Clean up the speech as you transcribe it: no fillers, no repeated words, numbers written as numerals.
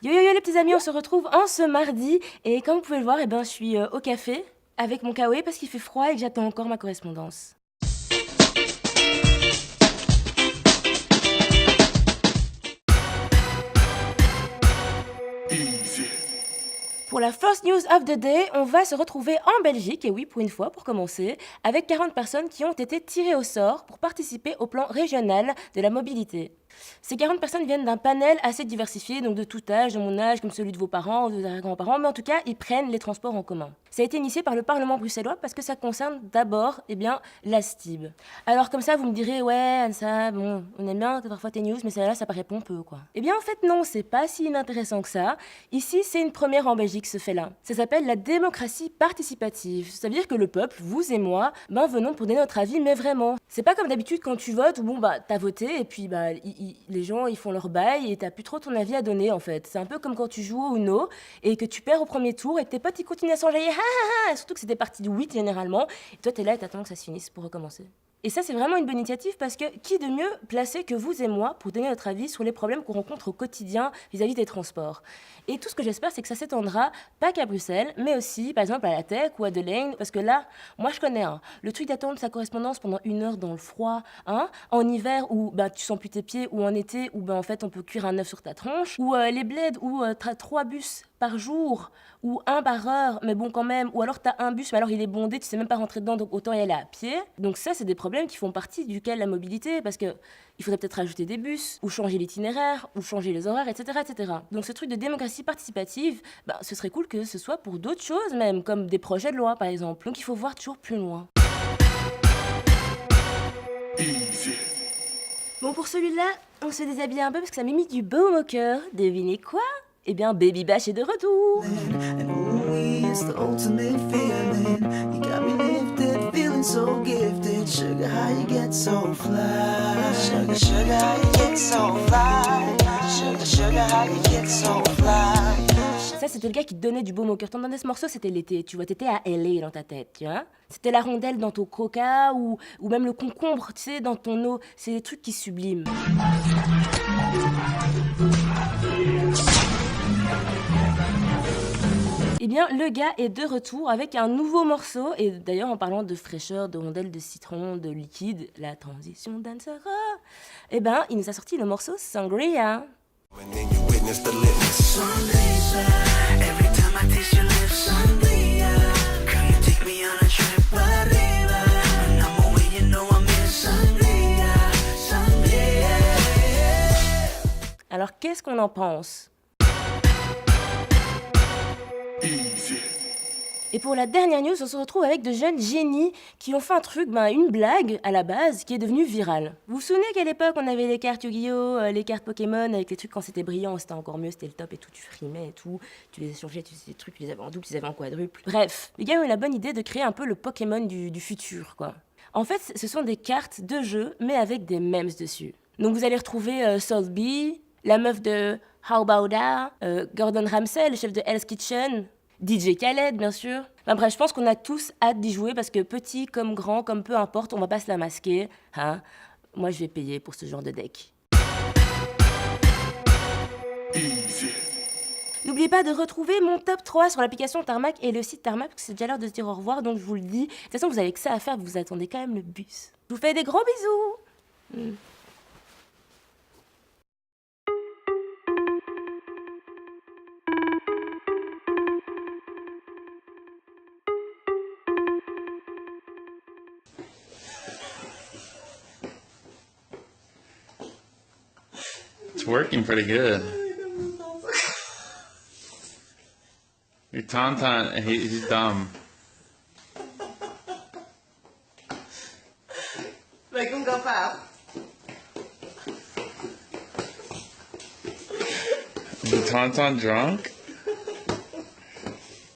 Yo yo yo les petits amis, on se retrouve en ce mardi et comme vous pouvez le voir, je suis au café avec mon kawaii parce qu'il fait froid et que j'attends encore ma correspondance. Pour la first news of the day, on va se retrouver en Belgique, et oui, pour une fois, pour commencer, avec 40 personnes qui ont été tirées au sort pour participer au plan régional de la mobilité. Ces 40 personnes viennent d'un panel assez diversifié, donc de tout âge, de mon âge, comme celui de vos parents ou de vos grands-parents, mais en tout cas, ils prennent les transports en commun. Ça a été initié par le Parlement bruxellois parce que ça concerne d'abord, la STIB. Alors comme ça, vous me direz, ouais, Ansa, bon, on aime bien parfois tes news, mais celle-là, ça paraît pompeux, quoi. Eh bien, en fait, non, c'est pas si inintéressant que ça. Ici, c'est une première en Belgique, ce fait-là. Ça s'appelle la démocratie participative. Ça veut dire que le peuple, vous et moi, venons pour donner notre avis, mais vraiment. C'est pas comme d'habitude quand tu votes, où bon, t'as voté, et puis, les gens, ils font leur bail, et t'as plus trop ton avis à donner, en fait. C'est un peu comme quand tu joues au Uno, et que tu perds au premier tour, et que tes potes, ils continuent à s'enjailler, surtout que c'était parti de 8 généralement, et toi, t'es là et t'attends que ça se finisse pour recommencer. Et ça, c'est vraiment une bonne initiative parce que qui de mieux placé que vous et moi pour donner notre avis sur les problèmes qu'on rencontre au quotidien vis-à-vis des transports. Et tout ce que j'espère, c'est que ça s'étendra pas qu'à Bruxelles, mais aussi, par exemple, à la Tech ou à Delaine, parce que là, moi, je connais le truc d'attendre sa correspondance pendant 1 heure dans le froid, en hiver où tu sens plus tes pieds, ou en été où en fait on peut cuire un œuf sur ta tronche, ou les bleds où t'as 3 bus par jour, ou 1 par heure, mais bon quand même, ou alors t'as un bus, mais alors il est bondé, tu sais même pas rentrer dedans, donc autant y aller à pied. Donc ça, c'est des problèmes qui font partie duquel la mobilité, parce que il faudrait peut-être rajouter des bus, ou changer l'itinéraire, ou changer les horaires, etc., etc. Donc ce truc de démocratie participative, ce serait cool que ce soit pour d'autres choses même, comme des projets de loi par exemple. Donc il faut voir toujours plus loin. Bon, pour celui-là, on se déshabille un peu parce que ça m'a mis du baume au cœur. Devinez quoi? Eh bien, Baby Bash est de retour. Ça, c'était le gars qui te donnait du baume au cœur. T'entendais ce morceau, c'était l'été, tu vois, t'étais à LA dans ta tête, tu vois. C'était la rondelle dans ton coca ou même le concombre, tu sais, dans ton eau. C'est des trucs qui subliment. Eh bien, le gars est de retour avec un nouveau morceau. Et d'ailleurs, en parlant de fraîcheur, de rondelles de citron, de liquide, la transition dansera, il nous a sorti le morceau Sangria. Alors, qu'est-ce qu'on en pense ? Et pour la dernière news, on se retrouve avec de jeunes génies qui ont fait un truc, une blague à la base, qui est devenue virale. Vous vous souvenez qu'à l'époque, on avait les cartes Yu-Gi-Oh, les cartes Pokémon, avec les trucs quand c'était brillant, c'était encore mieux, c'était le top et tout, tu frimais et tout, tu les échangeais, tu sais, des trucs, tu les avais en double, tu les avais en quadruple. Bref, les gars ont eu la bonne idée de créer un peu le Pokémon du futur, quoi. En fait, ce sont des cartes de jeu, mais avec des memes dessus. Donc vous allez retrouver Soulsby, la meuf de How About That, Gordon Ramsay, le chef de Hell's Kitchen, DJ Khaled, bien sûr. Bref, je pense qu'on a tous hâte d'y jouer parce que petit comme grand, comme peu importe, on va pas se la masquer. Moi, je vais payer pour ce genre de deck. N'oubliez pas de retrouver mon top 3 sur l'application Tarmac et le site Tarmac, parce que c'est déjà l'heure de se dire au revoir, donc je vous le dis. De toute façon, vous avez que ça à faire, vous attendez quand même le bus. Je vous fais des gros bisous. It's working pretty good. Your Tauntaun, he's dumb. Make him go pop. Is the Tauntaun drunk?